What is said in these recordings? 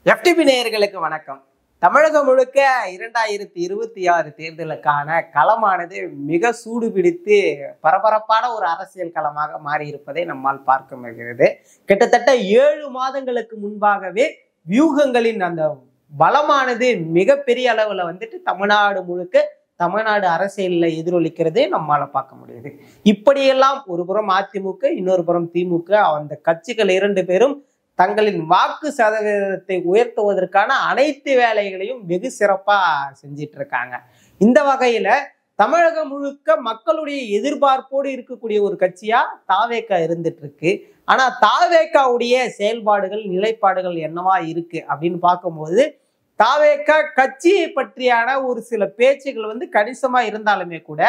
FTP நேயர்களுக்கு வணக்கம். தமிழகம் முழுக்க 2026 தேர்தலுக்கான களமானது மிக சூடு பிடித்து பரபரப்பான ஒரு அரசியல் களமாக மாறி இருப்பதை நம்மால் பார்க்க முடிகிறது. கிட்டத்தட்ட 7 மாதங்களுக்கு முன்பாகவே வியூகங்களின் அந்த பலமானது மிகப்பெரிய அளவுல தமிழ்நாடு முழுக்க தமிழ்நாடு அரசியல்ல எதிரொலிக்கிறதே நம்மால பார்க்க முடியுது. இப்படியெல்லாம் ஒரு புறம் அதிமுக, இன்னொரு புறம் திமுக, அந்த கட்சிகள் இரண்டு பேரும் தங்களின் வாக்கு சதவீதத்தை உயர்த்துவதற்கான அனைத்து வேலைகளையும் வெகு சிறப்பா செஞ்சிட்டு இருக்காங்க. இந்த வகையில தமிழகம் முழுக்க மக்களுடைய எதிர்பார்ப்போடு இருக்கக்கூடிய ஒரு கட்சியா தாவேகா இருந்துட்டு இருக்கு. ஆனா தாவேகாவுடைய செயல்பாடுகள், நிலைப்பாடுகள் என்னவா இருக்கு அப்படின்னு பார்க்கும்போது, தாவேகா கட்சியை பற்றியான ஒரு சில பேச்சுகள் கணிசமா இருந்தாலுமே கூட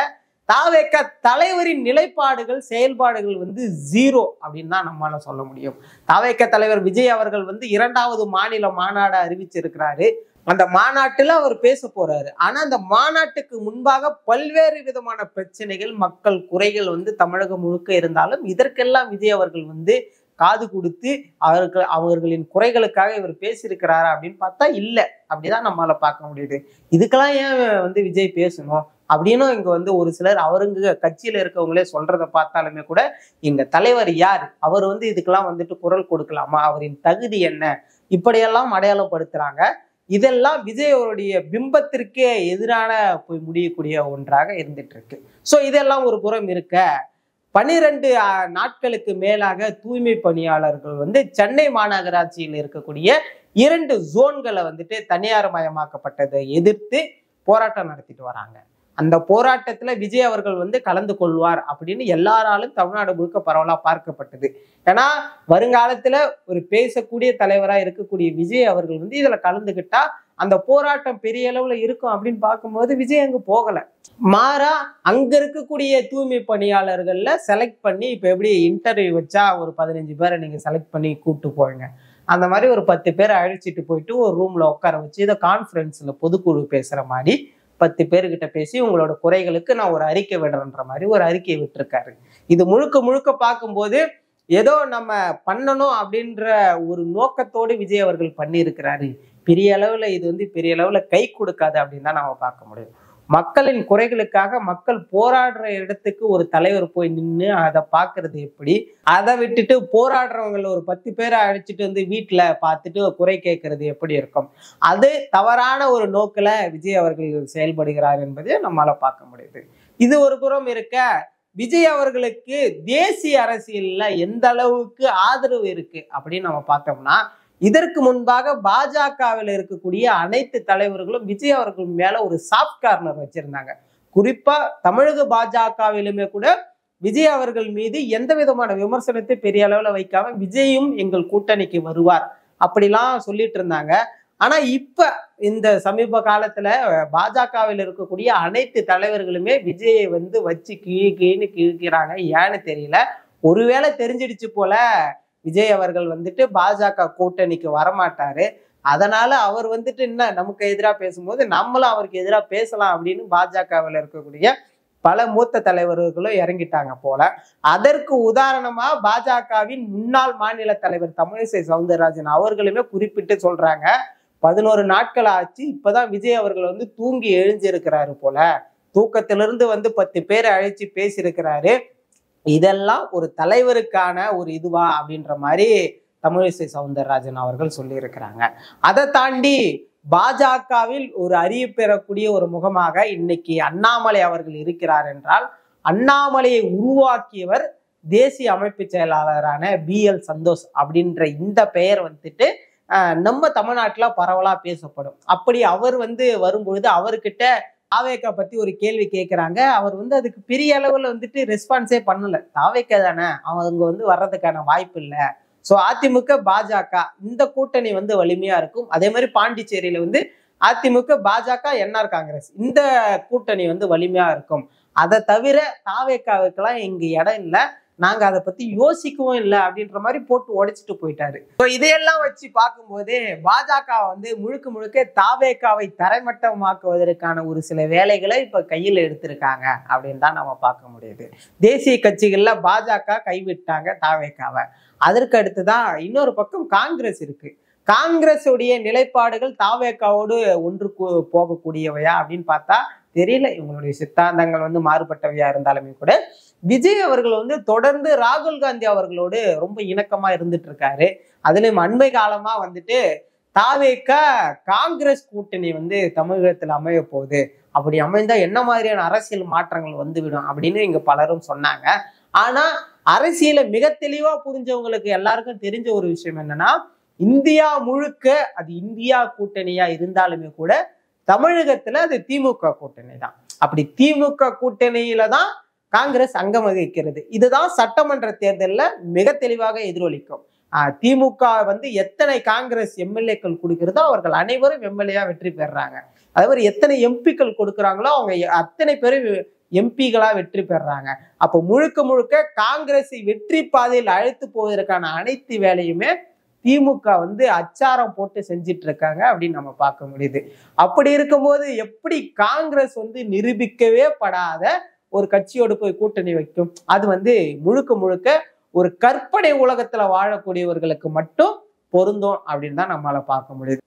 தாவேகா தலைவரின் நிலைப்பாடுகள், செயல்பாடுகள் ஜீரோ அப்படின்னு தான் நம்மளால சொல்ல முடியும். தாவேகா தலைவர் விஜய் அவர்கள் 2வது மாநில மாநாடு அறிவிச்சிருக்கிறாரு. அந்த மாநாட்டுல அவர் பேச போறாரு. ஆனா அந்த மாநாட்டுக்கு முன்பாக பல்வேறு விதமான பிரச்சனைகள், மக்கள் குறைகள் தமிழகம் முழுக்க இருந்தாலும் இதற்கெல்லாம் விஜய் அவர்கள் காது கொடுத்து அவர்களின் குறைகளுக்காக இவர் பேசியிருக்கிறாரா அப்படின்னு பார்த்தா இல்ல. அப்படிதான் நம்மளால பார்க்க முடியுது. இதுக்கெல்லாம் ஏன் விஜய் பேசணும் அப்படின்னு இங்க ஒரு சிலர் அவருங்க கட்சியில இருக்கவங்களே சொல்றதை பார்த்தாலுமே கூட, எங்க தலைவர் யார், அவர் இதுக்கெல்லாம் குரல் கொடுக்கலாமா, அவரின் தகுதி என்ன, இப்படியெல்லாம் அடையாளப்படுத்துறாங்க. இதெல்லாம் விஜய் அவருடைய பிம்பத்திற்கே எதிரான போய் முடியக்கூடிய ஒன்றாக இருந்துட்டு இருக்கு. சோ இதெல்லாம் ஒரு புறம் இருக்க, 12 நாட்களுக்கு மேலாக தூய்மை பணியாளர்கள் சென்னை மாநகராட்சியில் இருக்கக்கூடிய 2 ஜோன்களை தனியார் மயமாக்கப்பட்டதை எதிர்த்து போராட்டம் நடத்திட்டு வராங்க. அந்த போராட்டத்துல விஜய் அவர்கள் கலந்து கொள்வார் அப்படின்னு எல்லாராலும் தமிழ்நாடு முழுக்க பரவலா பார்க்கப்பட்டது. ஏன்னா வருங்காலத்துல ஒரு பேசக்கூடிய தலைவரா இருக்கக்கூடிய விஜய் அவர்கள் இதுல கலந்துகிட்டா அந்த போராட்டம் பெரிய அளவுல இருக்கும் அப்படின்னு பார்க்கும்போது விஜய் அங்க போகல. மாறா அங்க இருக்கக்கூடிய தூய்மை பணியாளர்கள்ல செலக்ட் பண்ணி, இப்ப எப்படி இன்டர்வியூ வச்சா ஒரு 15 பேரை நீங்க செலக்ட் பண்ணி கூப்பிட்டு போங்க, அந்த மாதிரி ஒரு 10 பேரை அழைச்சிட்டு போயிட்டு ஒரு ரூம்ல உட்கார வச்சு இதை கான்ஃபரன்ஸ்ல பொதுக்குழு பேசுற மாதிரி 10 பேர்கிட்ட பேசி உங்களோட குறைகளுக்கு நான் ஒரு அறிக்கை விடுறேன்ற மாதிரி ஒரு அறிக்கையை விட்டுருக்காரு. இது முழுக்க முழுக்க பார்க்கும்போது ஏதோ நம்ம பண்ணணும் அப்படின்ற ஒரு நோக்கத்தோடு விஜய் அவர்கள் பண்ணியிருக்கிறாரு. பெரிய அளவுல இது பெரிய அளவுல கை கொடுக்காது அப்படின்னு தான் நம்ம பார்க்க முடியும். மக்களின் குறைகளுக்காக மக்கள் போராடுற இடத்துக்கு ஒரு தலைவர் போய் நின்று அதை பார்க்கறது எப்படி, அதை விட்டுட்டு போராடுறவங்கள ஒரு 10 பேரை அழைச்சிட்டு வீட்டுல பார்த்துட்டு குறை கேட்கறது எப்படி இருக்கும்? அது தவறான ஒரு நோக்கில விஜய் அவர்கள் செயல்படுகிறார் என்பதை நம்மளால பார்க்க முடியுது. இது ஒரு புறம் இருக்க, விஜய் அவர்களுக்கு தேசிய அரசியல்ல எந்த அளவுக்கு ஆதரவு இருக்கு அப்படின்னு நம்ம பார்த்தோம்னா, இதற்கு முன்பாக பாஜகவில் இருக்கக்கூடிய அனைத்து தலைவர்களும் விஜய் அவர்கள் மேல ஒரு சாஃப்ட் கார்னர் வச்சிருந்தாங்க. குறிப்பா தமிழக பாஜகவிலுமே கூட விஜய் அவர்கள் மீது எந்த விதமான விமர்சனத்தை பெரிய அளவுல வைக்காம விஜயும் எங்கள் கூட்டணிக்கு வருவார் அப்படிலாம் சொல்லிட்டு இருந்தாங்க. ஆனா இப்ப இந்த சமீப காலத்துல பாஜகவில் இருக்கக்கூடிய அனைத்து தலைவர்களுமே விஜயை வச்சு கீழ்கீழ்னு கிழிக்கிறாங்க. ஏன்னு தெரியல. ஒருவேளை தெரிஞ்சிடுச்சு போல விஜய் அவர்கள் பாஜக கூட்டணிக்கு வரமாட்டாரு, அதனால அவர் என்ன நமக்கு எதிராக பேசும்போது நம்மளும் அவருக்கு எதிராக பேசலாம் அப்படின்னு பாஜகவில் இருக்கக்கூடிய பல மூத்த தலைவர்களும் இறங்கிட்டாங்க போல. அதற்கு உதாரணமா பாஜகவின் முன்னாள் மாநில தலைவர் தமிழிசை சவுந்தரராஜன் அவர்களுமே குறிப்பிட்டு சொல்றாங்க, 11 நாட்கள் ஆச்சு, இப்பதான் விஜய் அவர்கள் தூங்கி எழுஞ்சிருக்கிறாரு போல, தூக்கத்திலிருந்து 10 பேரை அழைச்சி பேசியிருக்கிறாரு, இதெல்லாம் ஒரு தலைவருக்கான ஒரு இதுவா அப்படின்ற மாதிரி தமிழிசை சவுந்தரராஜன் அவர்கள் சொல்லி இருக்கிறாங்க. அதை தாண்டி பாஜகவில் ஒரு அறிவு பெறக்கூடிய ஒரு முகமாக இன்னைக்கு அண்ணாமலை அவர்கள் இருக்கிறார் என்றால், அண்ணாமலையை உருவாக்கியவர் தேசிய அமைப்பு செயலாளரான BL சந்தோஷ் அப்படின்ற இந்த பெயர் நம்ம தமிழ்நாட்டுல பரவலா பேசப்படும். அப்படி அவர் வரும்பொழுது அவர்கிட்ட தாவேகா பத்தி ஒரு கேள்வி கேட்கிறாங்க. அவர் அதுக்கு பெரிய அளவுல ரெஸ்பான்ஸே பண்ணல. தாவேகா தானே, அவங்க வர்றதுக்கான வாய்ப்பு இல்லை. ஸோ அதிமுக பாஜக இந்த கூட்டணி வலிமையா இருக்கும். அதே மாதிரி பாண்டிச்சேரியில அதிமுக பாஜக NR காங்கிரஸ் இந்த கூட்டணி வலிமையா இருக்கும். அதை தவிர தாவேகாவுக்கெல்லாம் இங்க இடம் இல்லை, நாங்க அதை பத்தி யோசிக்கவும் இல்லை அப்படின்ற மாதிரி போட்டு உடைச்சிட்டு போயிட்டாரு. இதையெல்லாம் வச்சு பார்க்கும்போது பாஜக முழுக்க முழுக்க தாவேகாவை தரைமட்டமாக்குவதற்கான ஒரு சில வேலைகளை இப்ப கையில் எடுத்திருக்காங்க அப்படின்னு தான் நம்ம பார்க்க முடியுது. தேசிய கட்சிகள்ல பாஜக கைவிட்டாங்க தாவேகாவை. அதற்கு அடுத்துதான் இன்னொரு பக்கம் காங்கிரஸ் இருக்கு. காங்கிரஸ் உடைய நிலைப்பாடுகள் தாவேக்காவோடு ஒன்று போகக்கூடியவையா அப்படின்னு பார்த்தா தெரியல. இவங்களுடைய சித்தாந்தங்கள் வந்து மாறுபட்டவையா இருந்தாலுமே கூட விஜய் அவர்கள் வந்து தொடர்ந்து ராகுல் காந்தி அவர்களோடு ரொம்ப இணக்கமா இருந்துட்டு இருக்காரு. அதுலயும் அண்மை காலமா வந்துட்டு தாவேக்கா காங்கிரஸ் கூட்டணி வந்து தமிழகத்துல அமைய போகுது, அப்படி அமைந்தா என்ன மாதிரியான அரசியல் மாற்றங்கள் வந்துவிடும் அப்படின்னு இங்க பலரும் சொன்னாங்க. ஆனா அரசியலை மிக தெளிவா புரிஞ்சவங்களுக்கு எல்லாருக்கும் தெரிஞ்ச ஒரு விஷயம் என்னன்னா, இந்தியா முழுக்க அது இந்தியா கூட்டணியா இருந்தாலுமே கூட தமிழகத்துல அது திமுக கூட்டணி தான். அப்படி திமுக கூட்டணியில தான் காங்கிரஸ் அங்கம் வகிக்கிறது. இதுதான் சட்டமன்ற தேர்தலில் மிக தெளிவாக எதிரொலிக்கும். திமுக வந்து எத்தனை காங்கிரஸ் எம்எல்ஏக்கள் கொடுக்கிறதோ அவர்கள் அனைவரும் எம்எல்ஏயா வெற்றி பெறாங்க. அதே மாதிரி எத்தனை எம்பிக்கள் கொடுக்குறாங்களோ அவங்க அத்தனை பேரும் எம்பிகளா வெற்றி பெறாங்க. அப்போ முழுக்க முழுக்க காங்கிரஸை வெற்றி பாதையில் அழைத்து போவதற்கான அனைத்து வேலையுமே திமுக வந்து அச்சாரம் போட்டு செஞ்சிட்டு இருக்காங்க அப்படின்னு நம்ம பார்க்க முடியுது. அப்படி இருக்கும்போது எப்படி காங்கிரஸ் வந்து நிரூபிக்கவே படாத ஒரு கட்சியோடு போய் கூட்டணி வைக்கும்? அது வந்து முழுக்க முழுக்க ஒரு கற்பனை உலகத்துல வாழக்கூடியவர்களுக்கு மட்டும் பொருந்தும் அப்படின்னு தான் நம்மளால பார்க்க முடியுது.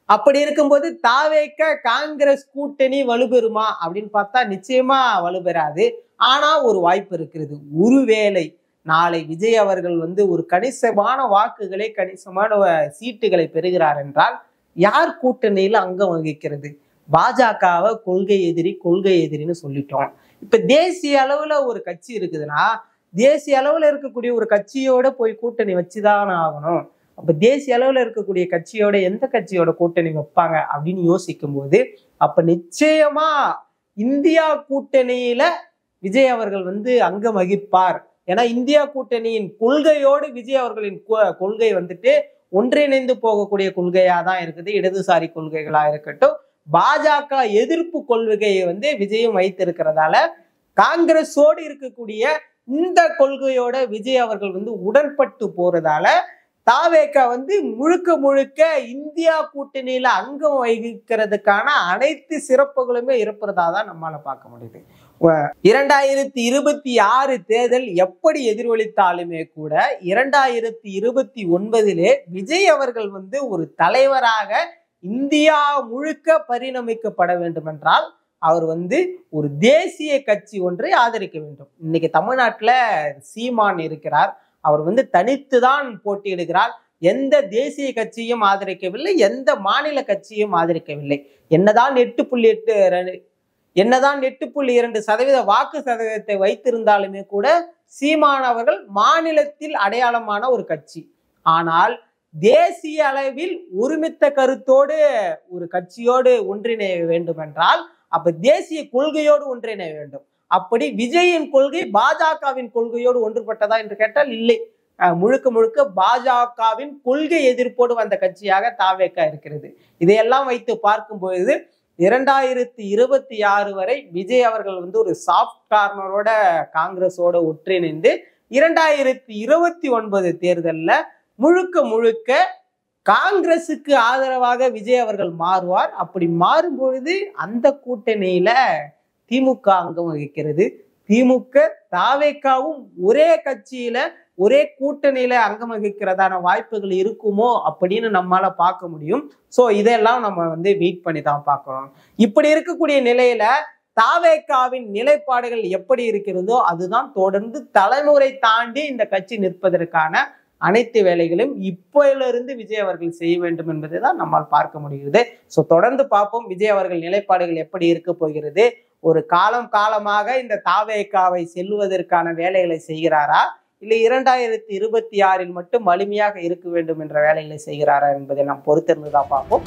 அப்படி இருக்கும்போது தாவேக்க காங்கிரஸ் கூட்டணி வலுப்பெறுமா அப்படின்னு பார்த்தா நிச்சயமா வலுப்பெறாது. ஆனா ஒரு வாய்ப்பு இருக்கிறது. ஒருவேளை நாளை விஜய் அவர்கள் வந்து ஒரு கணிசமான வாக்குகளை, கணிசமான சீட்டுகளை பெறுகிறார் என்றால் யார் கூட்டணியில அங்கம் வகிக்கிறது? பாஜகவை கொள்கை எதிரின்னு சொல்லிட்டோம். இப்ப தேசிய அளவுல ஒரு கட்சி இருக்குதுன்னா தேசிய அளவுல இருக்கக்கூடிய ஒரு கட்சியோட போய் கூட்டணி வச்சுதான் ஆகணும். அப்ப தேசிய அளவுல இருக்கக்கூடிய கட்சியோட எந்த கட்சியோட கூட்டணி வைப்பாங்க அப்படின்னு யோசிக்கும் போது அப்ப நிச்சயமா இந்தியா கூட்டணியில விஜய் அவர்கள் வந்து அங்கம் வகிப்பார். ஏன்னா இந்தியா கூட்டணியின் கொள்கையோடு விஜய் அவர்களின் கொள்கை வந்துட்டு ஒன்றிணைந்து போகக்கூடிய கொள்கையா தான் இருக்குது. இடதுசாரி கொள்கைகளா இருக்கட்டும், பாஜக எதிர்ப்பு கொள்கையை வந்து விஜயும் வைத்திருக்கிறதால காங்கிரஸோடு இருக்கக்கூடிய இந்த கொள்கையோட விஜய் அவர்கள் வந்து உடன்பட்டு போறதால தாவேக்கா வந்து முழுக்க முழுக்க இந்தியா கூட்டணியில அங்கம் வகிக்கிறதுக்கான அனைத்து சிறப்புகளுமே இருப்பதா தான் நம்மளால பார்க்க முடியுது. 2026 தேர்தல் எப்படி எதிரொலித்தாலுமே கூட 2029 விஜய் அவர்கள் வந்து ஒரு தலைவராக இந்தியா முழுக்க பரிணமிக்கப்பட வேண்டும் என்றால் அவர் வந்து ஒரு தேசிய கட்சி ஒன்றை ஆதரிக்க வேண்டும். இன்னைக்கு தமிழ்நாட்டுல சீமான் இருக்கிறார், அவர் வந்து தனித்துதான் போட்டியிடுகிறார். எந்த தேசிய கட்சியும் ஆதரிக்கவில்லை, எந்த மாநில கட்சியும் ஆதரிக்கவில்லை. என்னதான் 8.2% வாக்கு சதவீதத்தை வைத்திருந்தாலுமே கூட சீமான் அவர்கள் மாநிலத்தில் அடையாளமான ஒரு கட்சி. ஆனால் தேசிய அளவில் ஒருமித்த கருத்தோடு ஒரு கட்சியோடு ஒன்றிணைய வேண்டும் என்றால் அப்ப தேசிய கொள்கையோடு ஒன்றிணைய வேண்டும். அப்படி விஜயின் கொள்கை பாஜகவின் கொள்கையோடு ஒன்றுபட்டதா என்று கேட்டால் இல்லை. முழுக்க முழுக்க பாஜகவின் கொள்கை எதிர்ப்போடு வந்த கட்சியாக தாவேக்கா இருக்கிறது. இதையெல்லாம் வைத்து பார்க்கும் பொழுது 2026 வரை விஜய் அவர்கள் வந்து ஒரு சாஃப்ட் கார்னரோட காங்கிரஸோட ஒன்றிணைந்து 2029 தேர்தல்ல முழுக்க முழுக்க காங்கிரசுக்கு ஆதரவாக விஜய் அவர்கள் மாறுவார். அப்படி மாறும் பொழுது அந்த கூட்டணியில திமுக அங்கம் வகிக்கிறது. திமுக தாவேக்காவும் ஒரே கட்சியில ஒரே கூட்டணியில அங்கம் வகிக்கிறதான வாய்ப்புகள் இருக்குமோ அப்படின்னு நம்மளால பார்க்க முடியும். சோ இதெல்லாம் நம்ம வந்து வெயிட் பண்ணி தான் பார்க்கணும். இப்படி இருக்கக்கூடிய நிலையில தாவேக்காவின் நிலைப்பாடுகள் எப்படி இருக்கிறதோ அதுதான் தொடர்ந்து தலைமுறை தாண்டி இந்த கட்சி நிற்பதற்கான அனைத்து வேலைகளையும் இப்போயிலிருந்து விஜய் அவர்கள் செய்ய வேண்டும் என்பதை தான் நம்மால் பார்க்க முடிகிறது. ஸோ தொடர்ந்து பார்ப்போம் விஜய் அவர்கள் நிலைப்பாடுகள் எப்படி இருக்க போகிறது. ஒரு காலமாக இந்த தாவேக்காவை செல்வதற்கான வேலைகளை செய்கிறாரா, இல்லை 2026 மட்டும் வலிமையாக இருக்க வேண்டும் என்ற வேலைகளை செய்கிறாரா என்பதை நாம் பொறுத்திருந்து தான் பார்ப்போம்.